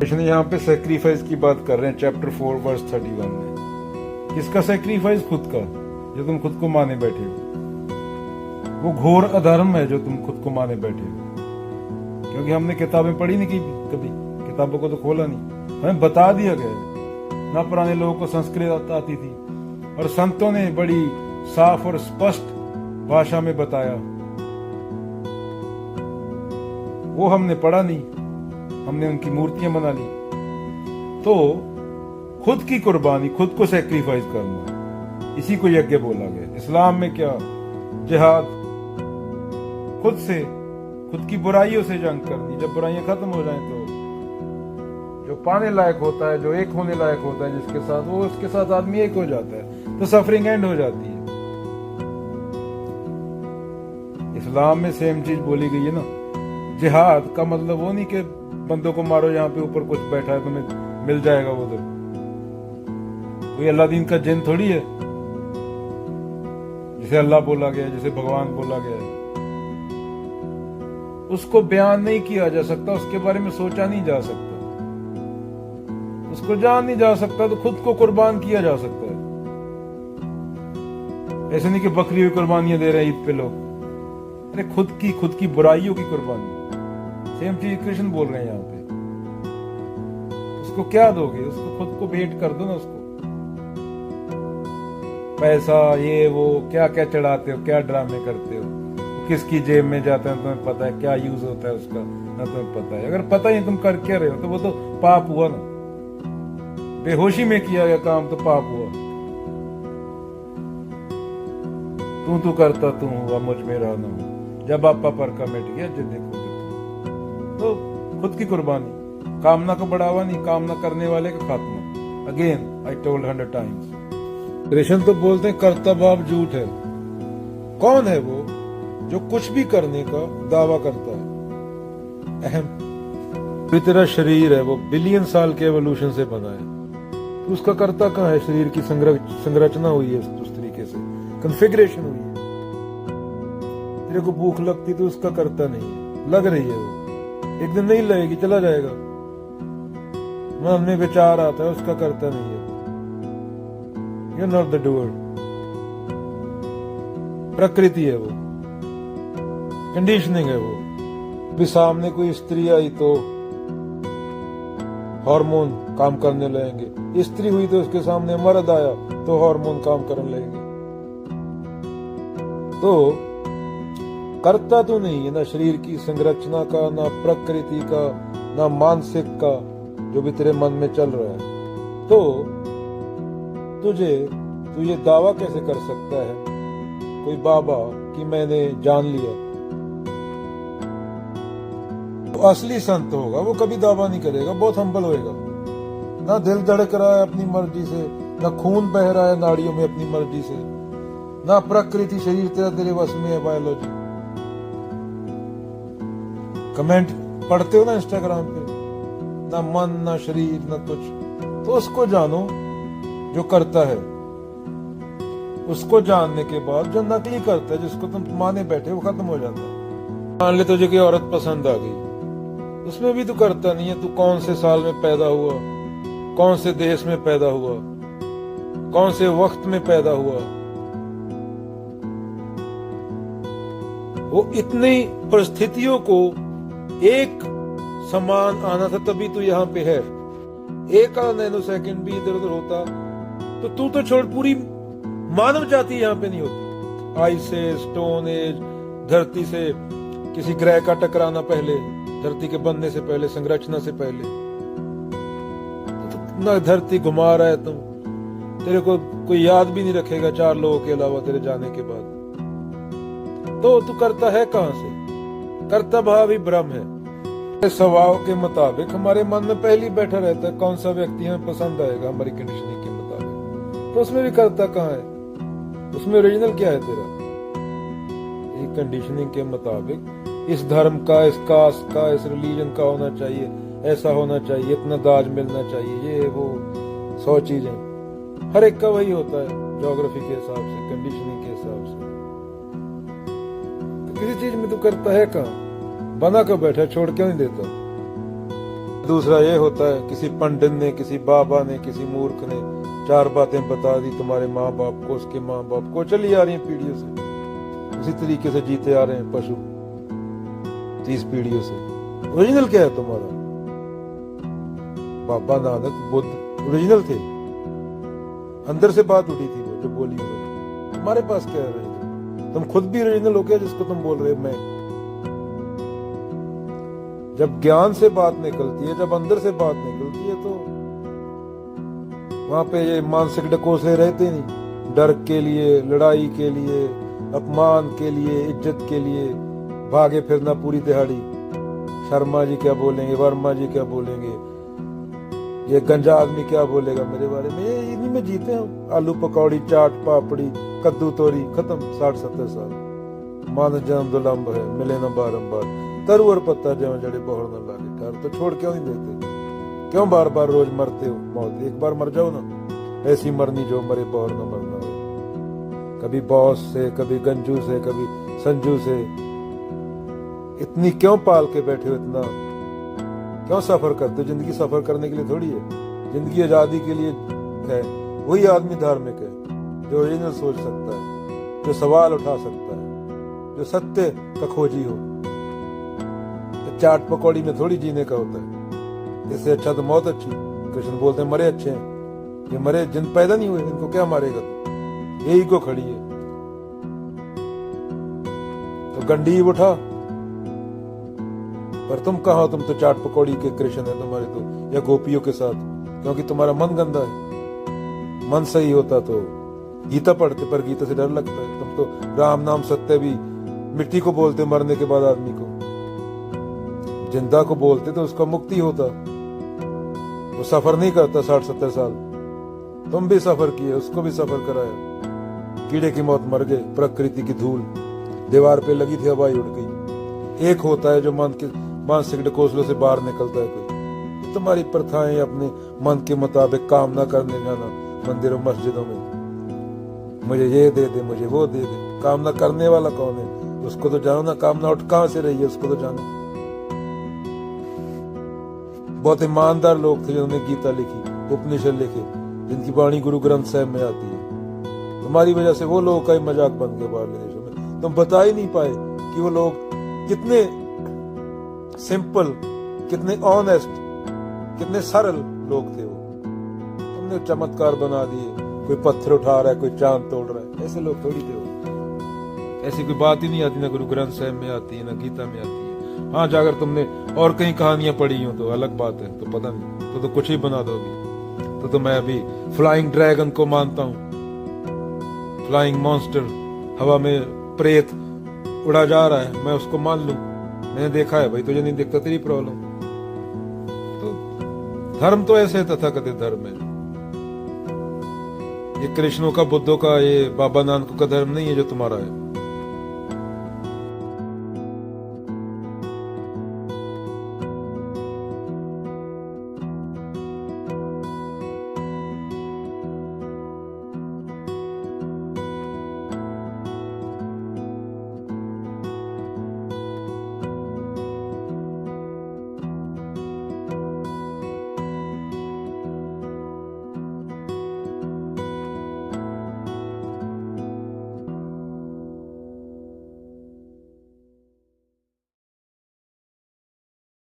कृष्ण यहाँ पे सेक्रीफाइस की बात कर रहे हैं चैप्टर 4 वर्स 31 में। किसका सेक्रीफाइस? खुद का, जो तुम खुद को माने बैठे हो। वो घोर अधर्म है जो तुम खुद को माने बैठे हो, क्योंकि हमने किताबें पढ़ी नहीं की कभी, किताबों को तो खोला नहीं, हमें बता दिया गया है ना। पुराने लोगों को संस्कृत आती थी और संतों ने बड़ी साफ और स्पष्ट भाषा में बताया, वो हमने पढ़ा नहीं, हमने उनकी मूर्तियां बना ली। तो खुद की कुर्बानी, खुद को सैक्रिफाइस करना, इसी को यज्ञ बोला गया। इस्लाम में क्या? जिहाद, खुद से, खुद की बुराइयों से जंग करनी। जब बुराइयां खत्म हो जाएं तो जो पाने लायक होता है, जो एक होने लायक होता है जिसके साथ, वो उसके साथ आदमी एक हो जाता है, तो सफरिंग एंड हो जाती है। इस्लाम में सेम चीज बोली गई है ना। जिहाद का मतलब वो नहीं कि बंदों को मारो, यहाँ पे ऊपर कुछ बैठा है तुम्हें मिल जाएगा उधर। कोई अल्लाह दीन का जिन थोड़ी है जिसे अल्लाह बोला गया, जिसे भगवान बोला गया है। उसको बयान नहीं किया जा सकता, उसके बारे में सोचा नहीं जा सकता, उसको जान नहीं जा सकता, तो खुद को कुर्बान किया जा सकता है। ऐसे नहीं कि बकरी हुई कुर्बानियां दे रहे हैं ईद पे लोग। अरे खुद की बुराइयों की कुर्बानी। सेम चीज कृष्ण बोल रहे हैं यहाँ पे। उसको क्या दोगे? उसको खुद को भेंट कर दो ना। उसको पैसा, ये वो क्या क्या चढ़ाते हो, क्या ड्रामे करते हो, किसकी जेब में जाता है तुम्हें पता है, क्या यूज होता है उसका ना तुम्हें पता है। अगर पता ही तुम कर क्या रहे हो तो वो तो पाप हुआ ना। बेहोशी में किया गया काम तो पाप हुआ। तू करता तू हुआ, मुझ में रहा ना हो, जब आपा पर का मिट गया जो देखो। तो खुद की कुर्बानी, कामना को बढ़ावा नहीं, कामना करने वाले का खात्मा। Again I told 100 times. Krishna तो बोलते हैं कर्ता भाव झूठ है। कौन है वो जो कुछ भी करने का दावा करता है? अहम। तेरा शरीर है वो बिलियन साल के एवोल्यूशन से बना है, तो उसका कर्ता कहाँ है? शरीर की संरचना हुई है उस तरीके से, कॉन्फ़िगरेशन हुई है। तेरे को भूख लगती तो उसका कर्ता नहीं है, लग रही है वो, एक दिन नहीं लगेगी, चला जाएगा। मन में विचार आता है, उसका कर्ता नहीं है। You not the doer. प्रकृति है वो, कंडीशनिंग है वो। भी सामने कोई स्त्री आई तो हार्मोन काम करने लगेंगे, स्त्री हुई तो उसके सामने मर्द आया तो हार्मोन काम करने लगेंगे। तो करता तो नहीं है ना शरीर की संरचना का, ना प्रकृति का, ना मानसिक का, जो भी तेरे मन में चल रहा है। तो तू ये दावा कैसे कर सकता है कोई बाबा कि मैंने जान लिया? तो असली संत होगा वो कभी दावा नहीं करेगा, बहुत हम्बल होएगा। ना दिल धड़क रहा है अपनी मर्जी से, ना खून बह रहा है नाड़ियों में अपनी मर्जी से, ना प्रकृति शरीर तेरे वश में है, बायोलॉजी। कमेंट पढ़ते हो ना इंस्टाग्राम पे, ना मन ना शरीर ना कुछ। तो उसको जानो जो करता है। उसको जानने के बाद जो नकली करता है, जिसको तुम माने बैठे, वो खत्म हो जाता है। मान ले तुझे कोई औरत पसंद आ गई, उसमें भी तू करता नहीं है। तू कौन से साल में पैदा हुआ, कौन से देश में पैदा हुआ, कौन से वक्त में पैदा हुआ, वो इतनी परिस्थितियों को एक समान आना था, तभी तू यहाँ पे है। एक नैनो सेकंड भी इधर उधर होता तो तू तो छोड़, पूरी मानव जाति यहाँ पे नहीं होती। आइस से, स्टोन एज, धरती से किसी ग्रह का टकराना पहले, धरती के बनने से पहले, संरचना से पहले। तो ना धरती घुमा रहा है तुम, तेरे को कोई याद भी नहीं रखेगा 4 लोगों के अलावा तेरे जाने के बाद। तो तू करता है कहां से? कर्ता भाव ही ब्रह्म है। स्वभाव के मुताबिक हमारे मन में पहले ही बैठा रहता है कौन सा व्यक्ति हमें पसंद आएगा, हमारी कंडीशनिंग के मुताबिक। तो उसमें भी करता कहाँ है? उसमें ओरिजिनल क्या है तेरा? एक कंडीशनिंग के मुताबिक इस धर्म का, इस कास्ट का, इस रिलीजन का होना चाहिए, ऐसा होना चाहिए, इतना दाज मिलना चाहिए, ये वो 100 चीजें। हर एक का वही होता है ज्योग्राफी के हिसाब से, कंडीशनिंग के हिसाब से। तो किसी चीज में तू करता है कहाँ? बना कर बैठा, छोड़ क्यों नहीं देता? दूसरा ये होता है किसी पंडित ने, किसी बाबा ने, किसी मूर्ख ने 4 बातें बता दी तुम्हारे माँ बाप को, उसके माँ बाप को, चली आ रही है पीढ़ियों से। उसी तरीके से जीते आ रहे हैं पशु 30 पीढ़ियों से। ओरिजिनल क्या है तुम्हारा? बाबा नानक बुद्ध ओरिजिनल थे, अंदर से बात उठी थी वो जो बोली उन्होंने। तुम्हारे पास क्या है ओरिजिनल? तुम खुद भी ओरिजिनल हो क्या जिसको तुम बोल रहे हो मैं? जब ज्ञान से बात निकलती है, जब अंदर से बात निकलती है, तो वहां पे ये मानसिक डकोसले रहते नहीं। डर के लिए, लड़ाई के लिए, अपमान के लिए, इज्जत के लिए भागे फिरना पूरी दिहाड़ी। शर्मा जी क्या बोलेंगे, वर्मा जी क्या बोलेंगे, ये गंजा आदमी क्या बोलेगा मेरे बारे में, ये इन्हीं में जीते हम। आलू पकौड़ी, चाट पापड़ी, कद्दू तोरी, खत्म 60-70 साल। मान जन्म दुलम्ब है, मिले न बारंबार, तरु और पत्ता जहाँ जड़े बहुर न लागे ठार। तो छोड़ क्यों नहीं देते? क्यों बार बार रोज मरते हो मौत? एक बार मर जाओ ना, ऐसी मरनी जो मरे बहुर न मरना हो। कभी बॉस से, कभी गंजू से, कभी संजू से। इतनी क्यों पाल के बैठे हो? इतना क्यों सफर करते हो? जिंदगी सफर करने के लिए थोड़ी है, जिंदगी आजादी के लिए है। वही आदमी धार्मिक है जो ओरिजिनल सोच सकता है, जो सवाल उठा सकता है, जो सत्य का खोजी हो। चाट पकौड़ी में थोड़ी जीने का होता है। इससे अच्छा तो मौत अच्छी। कृष्ण बोलते हैं मरे अच्छे हैं। ये मरे जिन पैदा नहीं हुए, इनको क्या मारेगा तू? यही को खड़ी है तो गंडी उठा। पर तुम कहाँ? तुम तो चाट पकौड़ी के कृष्ण है तुम्हारे तो, या गोपियों के साथ, क्योंकि तुम्हारा मन गंदा है। मन सही होता तो गीता पढ़ते, पर गीता से डर लगता है। तुम तो राम नाम सत्य भी मिट्टी को बोलते मरने के बाद आदमी को। जिंदा को बोलते तो उसका मुक्ति होता। वो सफर नहीं करता 60-70 साल। तुम भी सफर किए, उसको भी सफर कराया। कीड़े की मौत मर गए, प्रकृति की धूल दीवार पे लगी थी, हवाई उड़ गई। एक होता है जो मन के मानसिक डकोसलों से बाहर निकलता है कोई। तुम्हारी प्रथाएं अपने मन के मुताबिक काम ना करने जाना मंदिरों मस्जिदों में, मुझे ये दे दे, मुझे वो दे दे। कामना करने वाला कौन है? उसको तो जानो ना। कामना उठ कहां से रही है उसको तो जानो। बहुत ईमानदार लोग थे जिन्होंने गीता लिखी, उपनिषद लिखे, जिनकी वाणी गुरु ग्रंथ साहिब में आती है। तुम्हारी वजह से वो लोग का ही मजाक बन गए बाहरले देशों में। तुम बता ही नहीं पाए कि वो लोग कितने सिंपल, कितने ऑनेस्ट, कितने सरल लोग थे वो। तुमने चमत्कार बना दिए। कोई पत्थर उठा रहा है, कोई चांद तोड़ रहा है। ऐसे लोग थोड़ी थे वो। ऐसी कोई बात ही नहीं आती, ना गुरु ग्रंथ साहिब में आती है, ना गीता में आती है। हाँ, जाकर तुमने और कहीं कहानियां पढ़ी हो तो अलग बात है, तो पता नहीं, तो कुछ ही बना दो अभी। तो मैं अभी फ्लाइंग ड्रैगन को मानता हूँ, फ्लाइंग मॉन्स्टर, हवा में प्रेत उड़ा जा रहा है, मैं उसको मान लूं। मैंने देखा है भाई, तुझे नहीं दिखता तेरी प्रॉब्लम। तो धर्म तो ऐसे तथाकथित धर्म है। ये कृष्णों का, बुद्धों का, ये बाबा नानक का धर्म नहीं है जो तुम्हारा है।